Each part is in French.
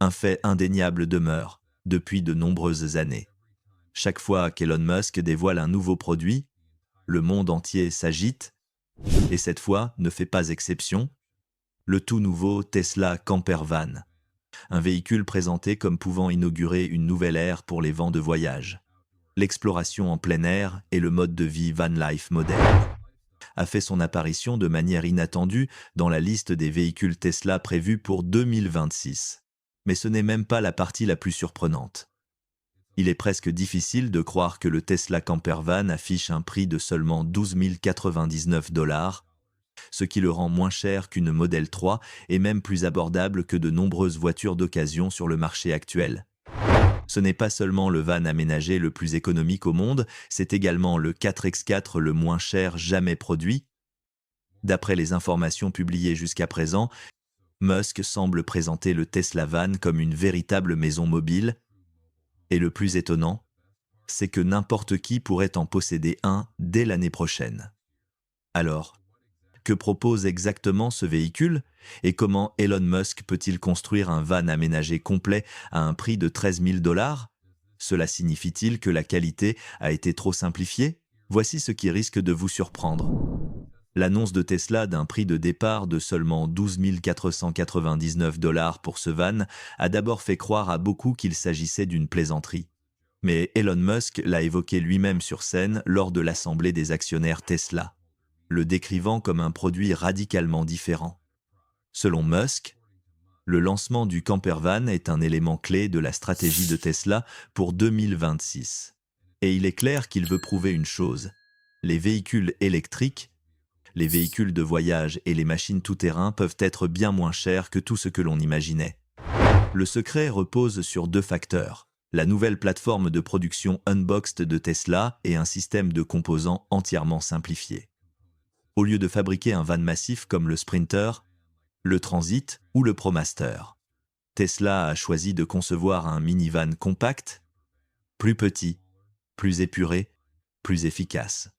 Un fait indéniable demeure, depuis de nombreuses années. Chaque fois qu'Elon Musk dévoile un nouveau produit, le monde entier s'agite, et cette fois ne fait pas exception. Le tout nouveau Tesla Campervan, un véhicule présenté comme pouvant inaugurer une nouvelle ère pour les vents de voyage. L'exploration en plein air et le mode de vie van life moderne a fait son apparition de manière inattendue dans la liste des véhicules Tesla prévus pour 2026. Mais ce n'est même pas la partie la plus surprenante. Il est presque difficile de croire que le Tesla Campervan affiche un prix de seulement 12 099 $, ce qui le rend moins cher qu'une Model 3 et même plus abordable que de nombreuses voitures d'occasion sur le marché actuel. Ce n'est pas seulement le van aménagé le plus économique au monde, c'est également le 4x4 le moins cher jamais produit. D'après les informations publiées jusqu'à présent, Musk semble présenter le Tesla Van comme une véritable maison mobile. Et le plus étonnant, c'est que n'importe qui pourrait en posséder un dès l'année prochaine. Alors, que propose exactement ce véhicule et comment Elon Musk peut-il construire un van aménagé complet à un prix de 13 000 $? Cela signifie-t-il que la qualité a été trop simplifiée? Voici ce qui risque de vous surprendre. L'annonce de Tesla d'un prix de départ de seulement 12 499 $ pour ce van a d'abord fait croire à beaucoup qu'il s'agissait d'une plaisanterie. Mais Elon Musk l'a évoqué lui-même sur scène lors de l'assemblée des actionnaires Tesla, le décrivant comme un produit radicalement différent. Selon Musk, le lancement du Campervan est un élément clé de la stratégie de Tesla pour 2026. Et il est clair qu'il veut prouver une chose: les véhicules électriques, les véhicules de voyage et les machines tout-terrain peuvent être bien moins chers que tout ce que l'on imaginait. Le secret repose sur deux facteurs: la nouvelle plateforme de production Unboxed de Tesla et un système de composants entièrement simplifié. Au lieu de fabriquer un van massif comme le Sprinter, le Transit ou le ProMaster, Tesla a choisi de concevoir un minivan compact, plus petit, plus épuré, plus efficace,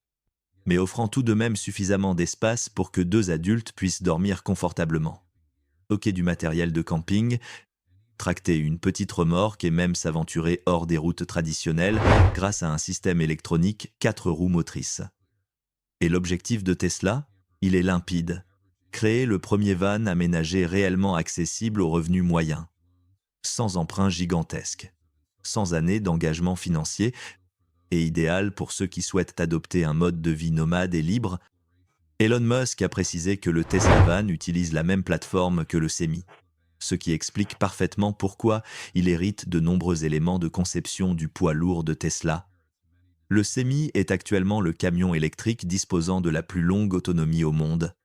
mais offrant tout de même suffisamment d'espace pour que deux adultes puissent dormir confortablement. Stocker du matériel de camping, tracter une petite remorque et même s'aventurer hors des routes traditionnelles grâce à un système électronique 4 roues motrices. Et l'objectif de Tesla? Il est limpide: créer le premier van aménagé réellement accessible aux revenus moyens, sans emprunt gigantesque, sans années d'engagement financier, et idéal pour ceux qui souhaitent adopter un mode de vie nomade et libre. Elon Musk a précisé que le Tesla Van utilise la même plateforme que le Semi, ce qui explique parfaitement pourquoi il hérite de nombreux éléments de conception du poids lourd de Tesla. Le Semi est actuellement le camion électrique disposant de la plus longue autonomie au monde,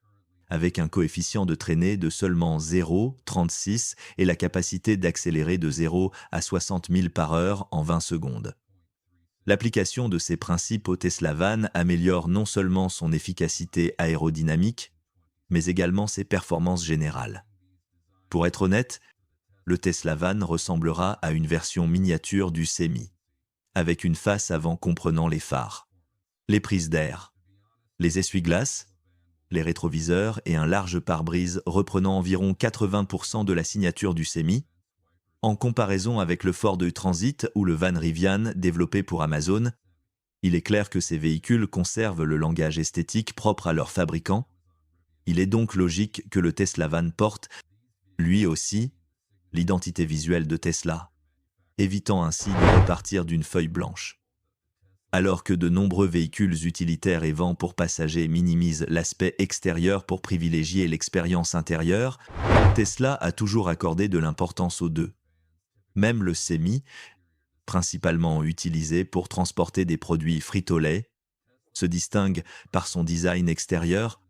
avec un coefficient de traînée de seulement 0,36 et la capacité d'accélérer de 0 à 60 000 par heure en 20 secondes. L'application de ces principes au Tesla Van améliore non seulement son efficacité aérodynamique, mais également ses performances générales. Pour être honnête, le Tesla Van ressemblera à une version miniature du Semi, avec une face avant comprenant les phares, les prises d'air, les essuie-glaces, les rétroviseurs et un large pare-brise reprenant environ 80% de la signature du Semi. En comparaison avec le Ford Transit ou le van Rivian développé pour Amazon, il est clair que ces véhicules conservent le langage esthétique propre à leurs fabricants. Il est donc logique que le Tesla Van porte, lui aussi, l'identité visuelle de Tesla, évitant ainsi de repartir d'une feuille blanche. Alors que de nombreux véhicules utilitaires et vans pour passagers minimisent l'aspect extérieur pour privilégier l'expérience intérieure, Tesla a toujours accordé de l'importance aux deux. Même le Semi, principalement utilisé pour transporter des produits frito-lay, se distingue par son design extérieur.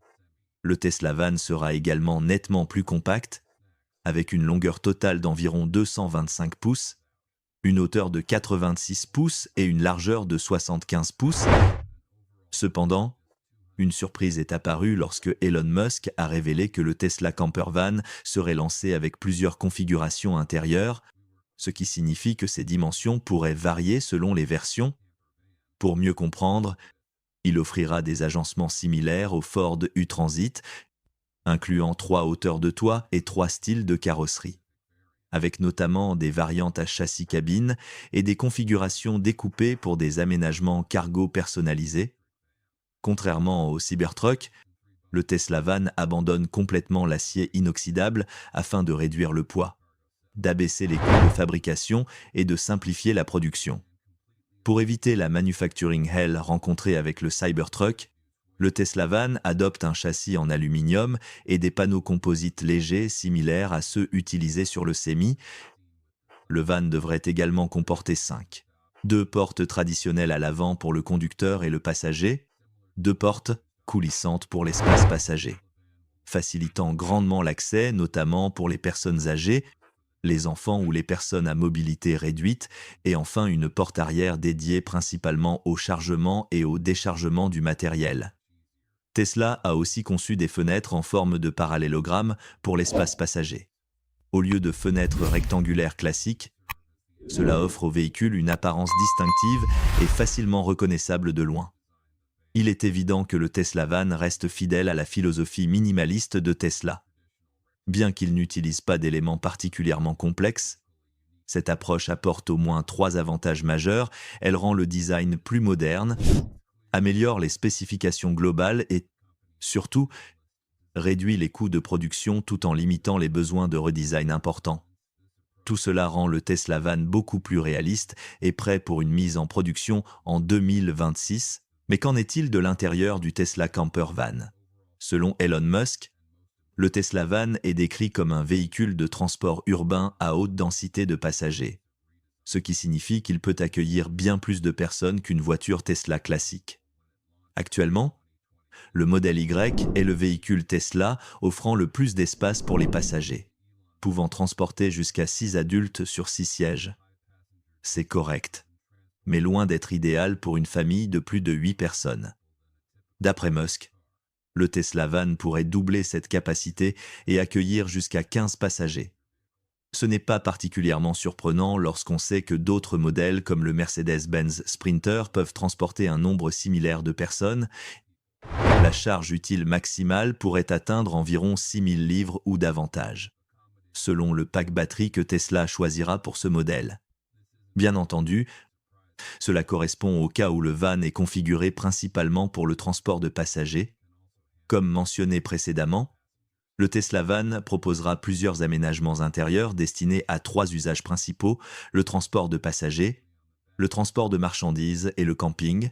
Le Tesla Van sera également nettement plus compact, avec une longueur totale d'environ 225 pouces, une hauteur de 86 pouces et une largeur de 75 pouces. Cependant, une surprise est apparue lorsque Elon Musk a révélé que le Tesla Campervan serait lancé avec plusieurs configurations intérieures, ce qui signifie que ses dimensions pourraient varier selon les versions. Pour mieux comprendre, il offrira des agencements similaires au Ford U-Transit, incluant 3 hauteurs de toit et 3 styles de carrosserie. avec notamment des variantes à châssis cabine et des configurations découpées pour des aménagements cargo personnalisés. Contrairement au Cybertruck, le Tesla Van abandonne complètement l'acier inoxydable afin de réduire le poids, d'abaisser les coûts de fabrication et de simplifier la production. Pour éviter la manufacturing hell rencontrée avec le Cybertruck, le Tesla Van adopte un châssis en aluminium et des panneaux composites légers similaires à ceux utilisés sur le Semi. Le van devrait également comporter 2 portes traditionnelles à l'avant pour le conducteur et le passager, 2 portes coulissantes pour l'espace passager, facilitant grandement l'accès, notamment pour les personnes âgées, les enfants ou les personnes à mobilité réduite, et enfin une porte arrière dédiée principalement au chargement et au déchargement du matériel. Tesla a aussi conçu des fenêtres en forme de parallélogramme pour l'espace passager. Au lieu de fenêtres rectangulaires classiques, cela offre au véhicule une apparence distinctive et facilement reconnaissable de loin. Il est évident que le Tesla Van reste fidèle à la philosophie minimaliste de Tesla. Bien qu'il n'utilise pas d'éléments particulièrement complexes, cette approche apporte au moins 3 avantages majeurs. Elle rend le design plus moderne, améliore les spécifications globales et, surtout, réduit les coûts de production tout en limitant les besoins de redesign importants. Tout cela rend le Tesla Van beaucoup plus réaliste et prêt pour une mise en production en 2026. Mais qu'en est-il de l'intérieur du Tesla Camper Van? Selon Elon Musk, le Tesla Van est décrit comme un véhicule de transport urbain à haute densité de passagers, ce qui signifie qu'il peut accueillir bien plus de personnes qu'une voiture Tesla classique. Actuellement, le modèle Y est le véhicule Tesla offrant le plus d'espace pour les passagers, pouvant transporter jusqu'à 6 adultes sur 6 sièges. C'est correct, mais loin d'être idéal pour une famille de plus de 8 personnes. D'après Musk, le Tesla Van pourrait doubler cette capacité et accueillir jusqu'à 15 passagers. Ce n'est pas particulièrement surprenant lorsqu'on sait que d'autres modèles comme le Mercedes-Benz Sprinter peuvent transporter un nombre similaire de personnes. La charge utile maximale pourrait atteindre environ 6000 livres ou davantage, selon le pack batterie que Tesla choisira pour ce modèle. Bien entendu, cela correspond au cas où le van est configuré principalement pour le transport de passagers. Comme mentionné précédemment, le Tesla Van proposera plusieurs aménagements intérieurs destinés à 3 usages principaux: le transport de passagers, le transport de marchandises et le camping.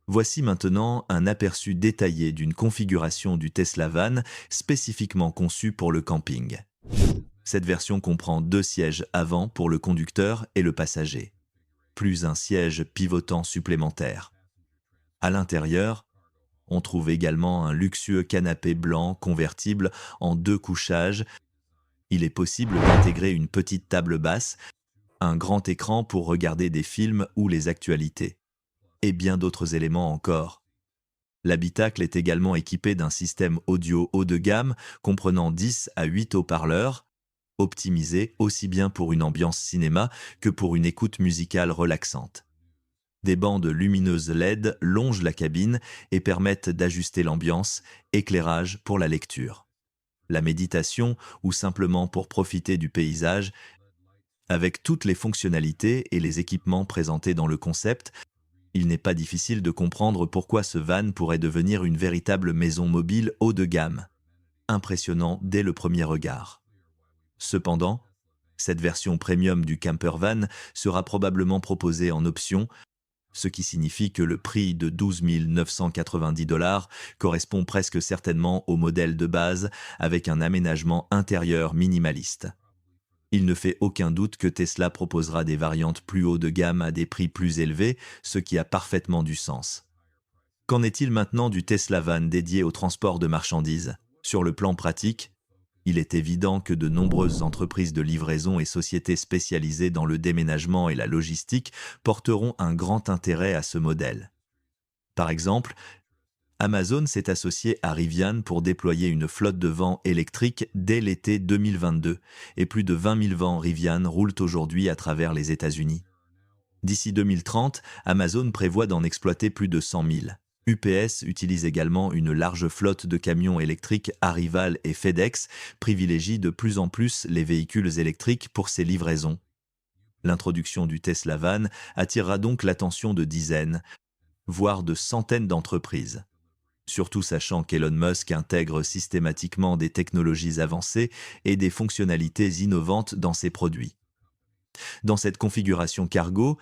Voici maintenant un aperçu détaillé d'une configuration du Tesla Van spécifiquement conçue pour le camping. Cette version comprend 2 sièges avant pour le conducteur et le passager, plus un siège pivotant supplémentaire. À l'intérieur, on trouve également un luxueux canapé blanc convertible en 2 couchages. Il est possible d'intégrer une petite table basse, un grand écran pour regarder des films ou les actualités, et bien d'autres éléments encore. L'habitacle est également équipé d'un système audio haut de gamme comprenant 10 à 8 haut-parleurs, optimisés aussi bien pour une ambiance cinéma que pour une écoute musicale relaxante. Des bandes lumineuses LED longent la cabine et permettent d'ajuster l'ambiance, éclairage pour la lecture, la méditation ou simplement pour profiter du paysage. Avec toutes les fonctionnalités et les équipements présentés dans le concept, il n'est pas difficile de comprendre pourquoi ce van pourrait devenir une véritable maison mobile haut de gamme, impressionnant dès le premier regard. Cependant, cette version premium du camper van sera probablement proposée en option, ce qui signifie que le prix de 12 990 $ correspond presque certainement au modèle de base avec un aménagement intérieur minimaliste. Il ne fait aucun doute que Tesla proposera des variantes plus haut de gamme à des prix plus élevés, ce qui a parfaitement du sens. Qu'en est-il maintenant du Tesla Van dédié au transport de marchandises? Sur le plan pratique, il est évident que de nombreuses entreprises de livraison et sociétés spécialisées dans le déménagement et la logistique porteront un grand intérêt à ce modèle. Par exemple, Amazon s'est associé à Rivian pour déployer une flotte de vans électriques dès l'été 2022 et plus de 20 000 vans Rivian roulent aujourd'hui à travers les États-Unis. D'ici 2030, Amazon prévoit d'en exploiter plus de 100 000. UPS utilise également une large flotte de camions électriques. Arrival et FedEx privilégient de plus en plus les véhicules électriques pour ses livraisons. L'introduction du Tesla Van attirera donc l'attention de dizaines, voire de centaines d'entreprises. Surtout sachant qu'Elon Musk intègre systématiquement des technologies avancées et des fonctionnalités innovantes dans ses produits. Dans cette configuration cargo,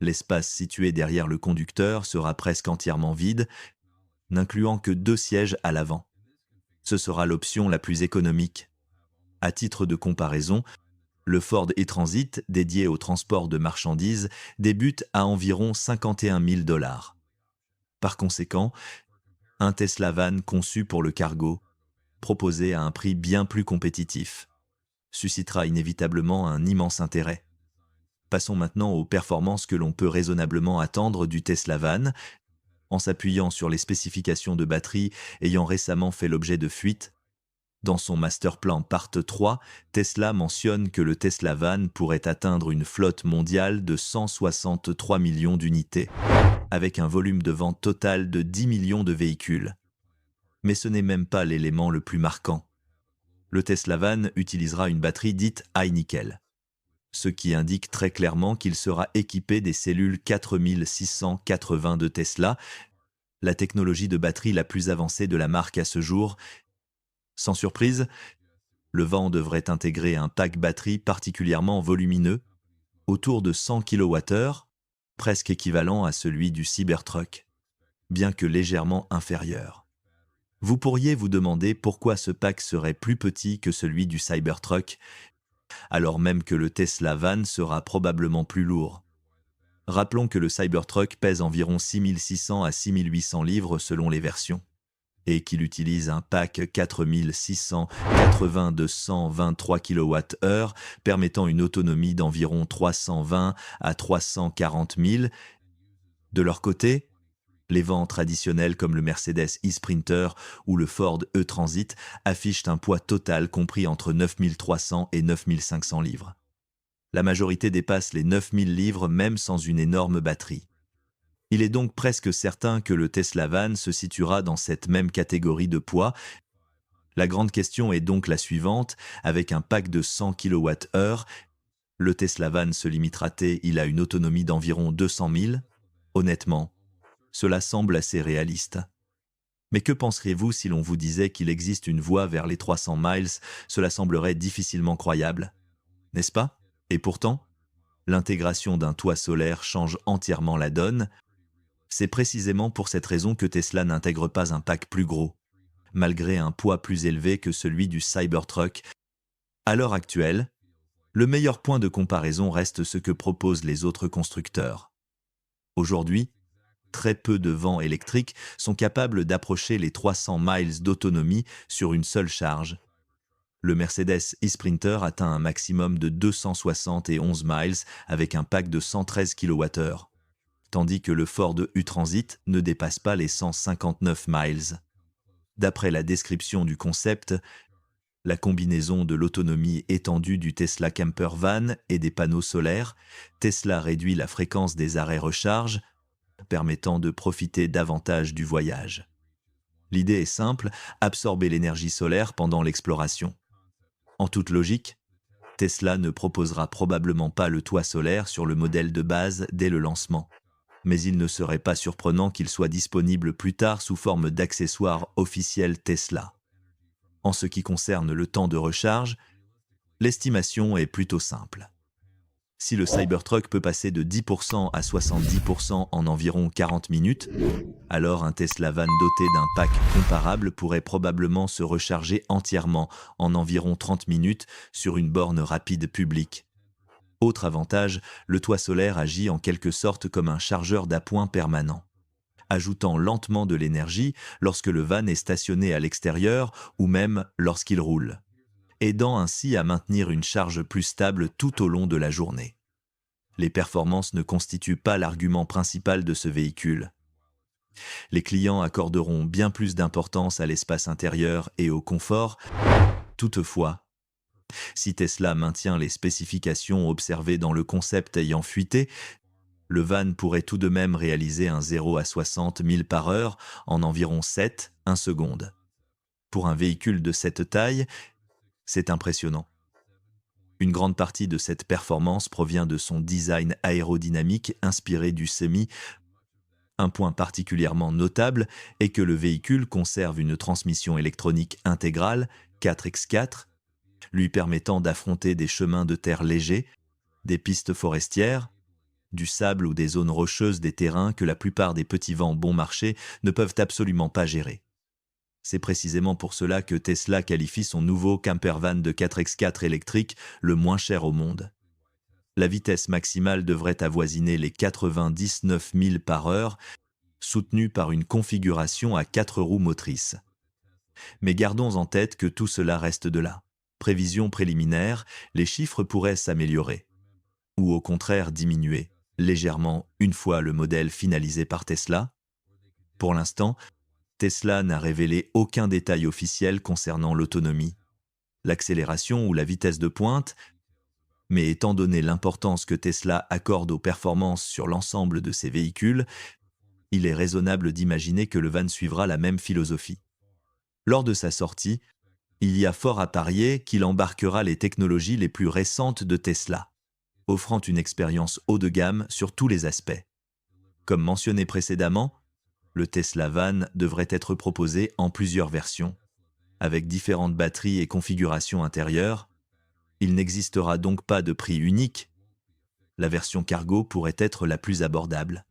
l'espace situé derrière le conducteur sera presque entièrement vide, n'incluant que 2 sièges à l'avant. Ce sera l'option la plus économique. À titre de comparaison, le Ford e-Transit, dédié au transport de marchandises, débute à environ 51 000 $. Par conséquent, un Tesla Van conçu pour le cargo, proposé à un prix bien plus compétitif, suscitera inévitablement un immense intérêt. Passons maintenant aux performances que l'on peut raisonnablement attendre du Tesla Van, en s'appuyant sur les spécifications de batterie ayant récemment fait l'objet de fuites. Dans son master plan Part 3, Tesla mentionne que le Tesla Van pourrait atteindre une flotte mondiale de 163 millions d'unités, avec un volume de vente total de 10 millions de véhicules. Mais ce n'est même pas l'élément le plus marquant. Le Tesla Van utilisera une batterie dite high nickel, ce qui indique très clairement qu'il sera équipé des cellules 4680 de Tesla, la technologie de batterie la plus avancée de la marque à ce jour. Sans surprise, le Van devrait intégrer un pack batterie particulièrement volumineux, autour de 100 kWh, presque équivalent à celui du Cybertruck, bien que légèrement inférieur. Vous pourriez vous demander pourquoi ce pack serait plus petit que celui du Cybertruck, alors même que le Tesla Van sera probablement plus lourd. Rappelons que le Cybertruck pèse environ 6600 à 6800 livres selon les versions, et qu'il utilise un pack 4680 de 123 kWh, permettant une autonomie d'environ 320 à 340 000. De leur côté, les vans traditionnels comme le Mercedes e-Sprinter ou le Ford e-Transit affichent un poids total compris entre 9300 et 9500 livres. La majorité dépasse les 9000 livres même sans une énorme batterie. Il est donc presque certain que le Tesla Van se situera dans cette même catégorie de poids. La grande question est donc la suivante: avec un pack de 100 kWh, le Tesla Van se limitera-t-il à une autonomie d'environ 200 000? Honnêtement, cela semble assez réaliste. Mais que penseriez-vous si l'on vous disait qu'il existe une voie vers les 300 miles? Cela semblerait difficilement croyable, n'est-ce pas? Et pourtant, l'intégration d'un toit solaire change entièrement la donne. C'est précisément pour cette raison que Tesla n'intègre pas un pack plus gros, malgré un poids plus élevé que celui du Cybertruck. À l'heure actuelle, le meilleur point de comparaison reste ce que proposent les autres constructeurs. Aujourd'hui, très peu de vans électriques sont capables d'approcher les 300 miles d'autonomie sur une seule charge. Le Mercedes e-Sprinter atteint un maximum de 271 miles avec un pack de 113 kWh, tandis que le Ford e-Transit ne dépasse pas les 159 miles. D'après la description du concept, la combinaison de l'autonomie étendue du Tesla Camper Van et des panneaux solaires, Tesla réduit la fréquence des arrêts recharge, permettant de profiter davantage du voyage. L'idée est simple: absorber l'énergie solaire pendant l'exploration. En toute logique, Tesla ne proposera probablement pas le toit solaire sur le modèle de base dès le lancement, mais il ne serait pas surprenant qu'il soit disponible plus tard sous forme d'accessoire officiel Tesla. En ce qui concerne le temps de recharge, l'estimation est plutôt simple. Si le Cybertruck peut passer de 10% à 70% en environ 40 minutes, alors un Tesla Van doté d'un pack comparable pourrait probablement se recharger entièrement en environ 30 minutes sur une borne rapide publique. Autre avantage, le toit solaire agit en quelque sorte comme un chargeur d'appoint permanent, ajoutant lentement de l'énergie lorsque le van est stationné à l'extérieur ou même lorsqu'il roule, aidant ainsi à maintenir une charge plus stable tout au long de la journée. Les performances ne constituent pas l'argument principal de ce véhicule. Les clients accorderont bien plus d'importance à l'espace intérieur et au confort. Toutefois, si Tesla maintient les spécifications observées dans le concept ayant fuité, Le van pourrait tout de même réaliser un 0 à 60 000 par heure en environ 1 seconde. Pour un véhicule de cette taille, c'est impressionnant. Une grande partie de cette performance provient de son design aérodynamique inspiré du semi. Un point particulièrement notable est que le véhicule conserve une transmission électronique intégrale 4x4, lui permettant d'affronter des chemins de terre légers, des pistes forestières, du sable ou des zones rocheuses des terrains que la plupart des petits vents bon marché ne peuvent absolument pas gérer. C'est précisément pour cela que Tesla qualifie son nouveau campervan de 4x4 électrique le moins cher au monde. La vitesse maximale devrait avoisiner les 99 000 par heure, soutenue par une configuration à 4 roues motrices. Mais gardons en tête que tout cela reste de là. Prévision préliminaire, les chiffres pourraient s'améliorer, ou au contraire diminuer, légèrement une fois le modèle finalisé par Tesla. Pour l'instant, Tesla n'a révélé aucun détail officiel concernant l'autonomie, l'accélération ou la vitesse de pointe, mais étant donné l'importance que Tesla accorde aux performances sur l'ensemble de ses véhicules, il est raisonnable d'imaginer que le van suivra la même philosophie. Lors de sa sortie, il y a fort à parier qu'il embarquera les technologies les plus récentes de Tesla, offrant une expérience haut de gamme sur tous les aspects. Comme mentionné précédemment, le Tesla Van devrait être proposé en plusieurs versions, avec différentes batteries et configurations intérieures. Il n'existera donc pas de prix unique. La version cargo pourrait être la plus abordable,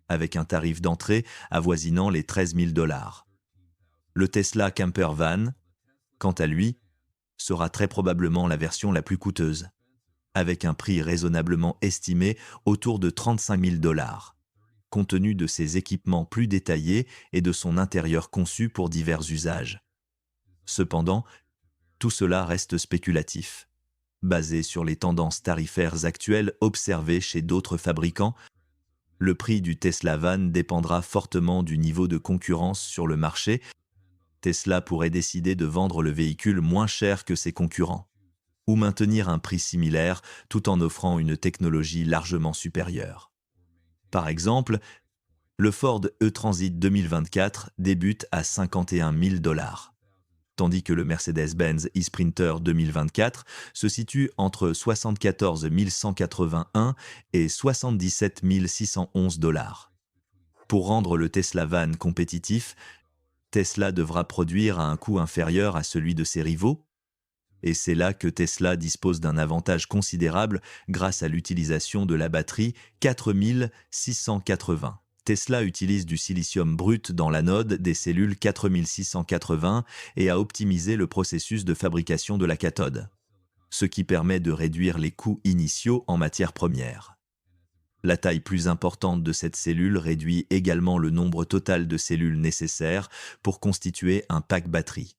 avec un tarif d'entrée avoisinant les 13 000 $. Le Tesla Camper Van, quant à lui, sera très probablement la version la plus coûteuse, avec un prix raisonnablement estimé autour de 35 000 $, compte tenu de ses équipements plus détaillés et de son intérieur conçu pour divers usages. Cependant, tout cela reste spéculatif, basé sur les tendances tarifaires actuelles observées chez d'autres fabricants. Le prix du Tesla Van dépendra fortement du niveau de concurrence sur le marché. Tesla pourrait décider de vendre le véhicule moins cher que ses concurrents, ou maintenir un prix similaire tout en offrant une technologie largement supérieure. Par exemple, le Ford E-Transit 2024 débute à 51 000 $, tandis que le Mercedes-Benz e-Sprinter 2024 se situe entre 74 181 et 77 611 $. Pour rendre le Tesla Van compétitif, Tesla devra produire à un coût inférieur à celui de ses rivaux, et c'est là que Tesla dispose d'un avantage considérable grâce à l'utilisation de la batterie 4680. Tesla utilise du silicium brut dans l'anode des cellules 4680 et a optimisé le processus de fabrication de la cathode, ce qui permet de réduire les coûts initiaux en matières premières. La taille plus importante de cette cellule réduit également le nombre total de cellules nécessaires pour constituer un pack batterie,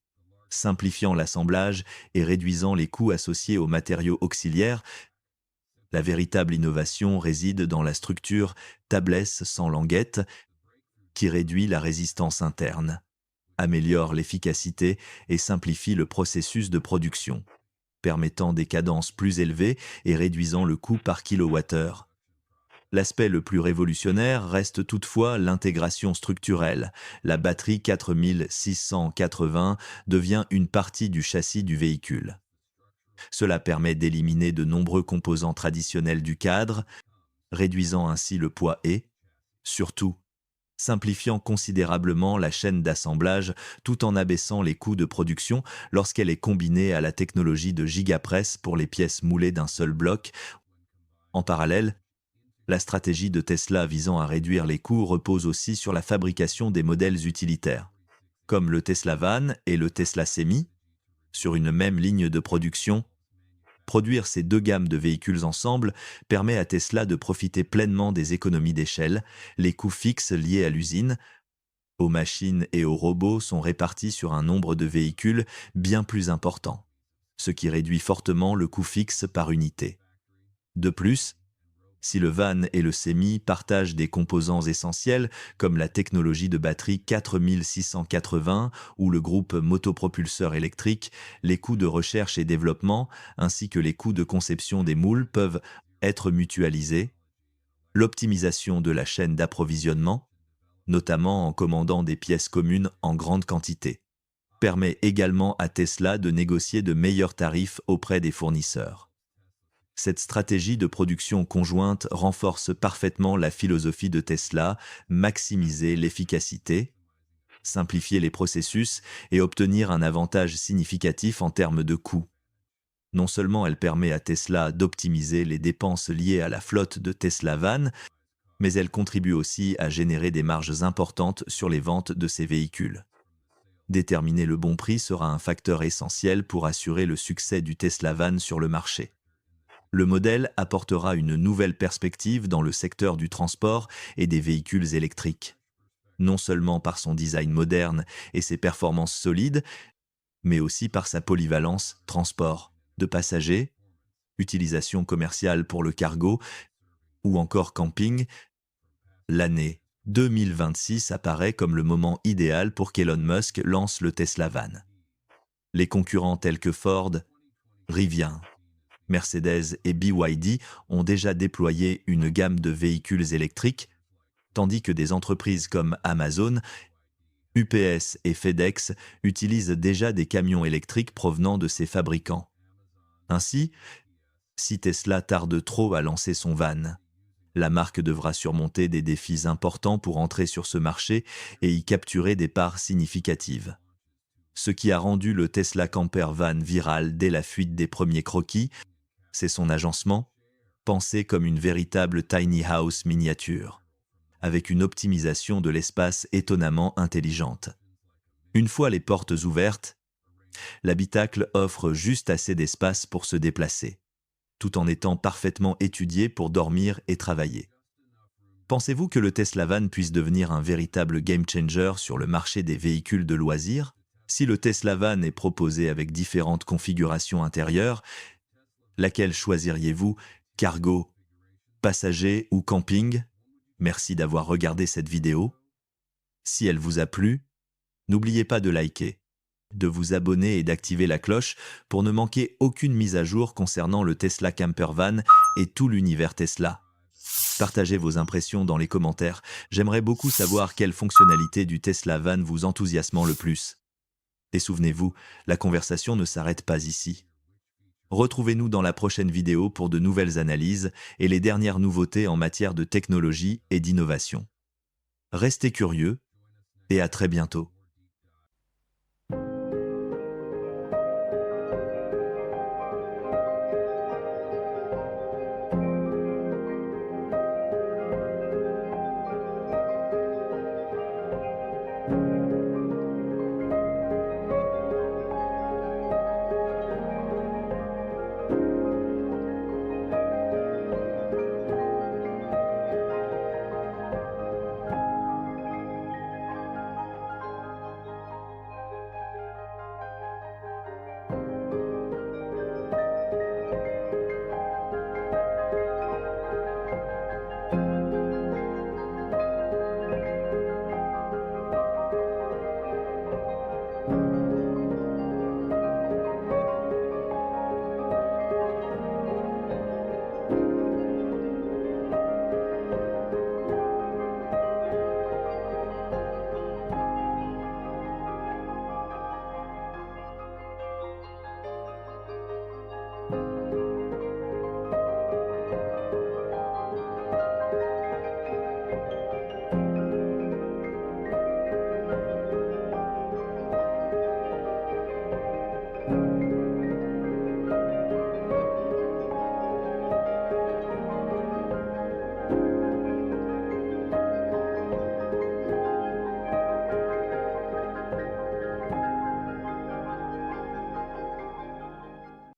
simplifiant l'assemblage et réduisant les coûts associés aux matériaux auxiliaires. La véritable innovation réside dans la structure tabless sans languette, qui réduit la résistance interne, améliore l'efficacité et simplifie le processus de production, permettant des cadences plus élevées et réduisant le coût par kilowattheure. L'aspect le plus révolutionnaire reste toutefois l'intégration structurelle. La batterie 4680 devient une partie du châssis du véhicule. Cela permet d'éliminer de nombreux composants traditionnels du cadre, réduisant ainsi le poids et, surtout, simplifiant considérablement la chaîne d'assemblage tout en abaissant les coûts de production lorsqu'elle est combinée à la technologie de gigapress pour les pièces moulées d'un seul bloc. En parallèle, la stratégie de Tesla visant à réduire les coûts repose aussi sur la fabrication des modèles utilitaires, comme le Tesla Van et le Tesla Semi, sur une même ligne de production. Produire ces deux gammes de véhicules ensemble permet à Tesla de profiter pleinement des économies d'échelle. Les coûts fixes liés à l'usine, aux machines et aux robots sont répartis sur un nombre de véhicules bien plus important, ce qui réduit fortement le coût fixe par unité. De plus, si le van et le semi partagent des composants essentiels comme la technologie de batterie 4680 ou le groupe motopropulseur électrique, les coûts de recherche et développement ainsi que les coûts de conception des moules peuvent être mutualisés. L'optimisation de la chaîne d'approvisionnement, notamment en commandant des pièces communes en grande quantité, permet également à Tesla de négocier de meilleurs tarifs auprès des fournisseurs. Cette stratégie de production conjointe renforce parfaitement la philosophie de Tesla, maximiser l'efficacité, simplifier les processus et obtenir un avantage significatif en termes de coûts. Non seulement elle permet à Tesla d'optimiser les dépenses liées à la flotte de Tesla Van, mais elle contribue aussi à générer des marges importantes sur les ventes de ces véhicules. Déterminer le bon prix sera un facteur essentiel pour assurer le succès du Tesla Van sur le marché. Le modèle apportera une nouvelle perspective dans le secteur du transport et des véhicules électriques. Non seulement par son design moderne et ses performances solides, mais aussi par sa polyvalence, transport de passagers, utilisation commerciale pour le cargo ou encore camping. L'année 2026 apparaît comme le moment idéal pour qu'Elon Musk lance le Tesla Van. Les concurrents tels que Ford, Rivian, Mercedes et BYD ont déjà déployé une gamme de véhicules électriques, tandis que des entreprises comme Amazon, UPS et FedEx utilisent déjà des camions électriques provenant de ces fabricants. Ainsi, si Tesla tarde trop à lancer son van, la marque devra surmonter des défis importants pour entrer sur ce marché et y capturer des parts significatives. Ce qui a rendu le Tesla Camper Van viral dès la fuite des premiers croquis, c'est son agencement, pensé comme une véritable tiny house miniature, avec une optimisation de l'espace étonnamment intelligente. Une fois les portes ouvertes, l'habitacle offre juste assez d'espace pour se déplacer, tout en étant parfaitement étudié pour dormir et travailler. Pensez-vous que le Tesla Van puisse devenir un véritable game changer sur le marché des véhicules de loisirs? Si le Tesla Van est proposé avec différentes configurations intérieures, laquelle choisiriez-vous? Cargo, passager ou camping? Merci d'avoir regardé cette vidéo. Si elle vous a plu, n'oubliez pas de liker, de vous abonner et d'activer la cloche pour ne manquer aucune mise à jour concernant le Tesla Camper Van et tout l'univers Tesla. Partagez vos impressions dans les commentaires. J'aimerais beaucoup savoir quelle fonctionnalité du Tesla Van vous enthousiasme le plus. Et souvenez-vous, la conversation ne s'arrête pas ici. Retrouvez-nous dans la prochaine vidéo pour de nouvelles analyses et les dernières nouveautés en matière de technologie et d'innovation. Restez curieux et à très bientôt.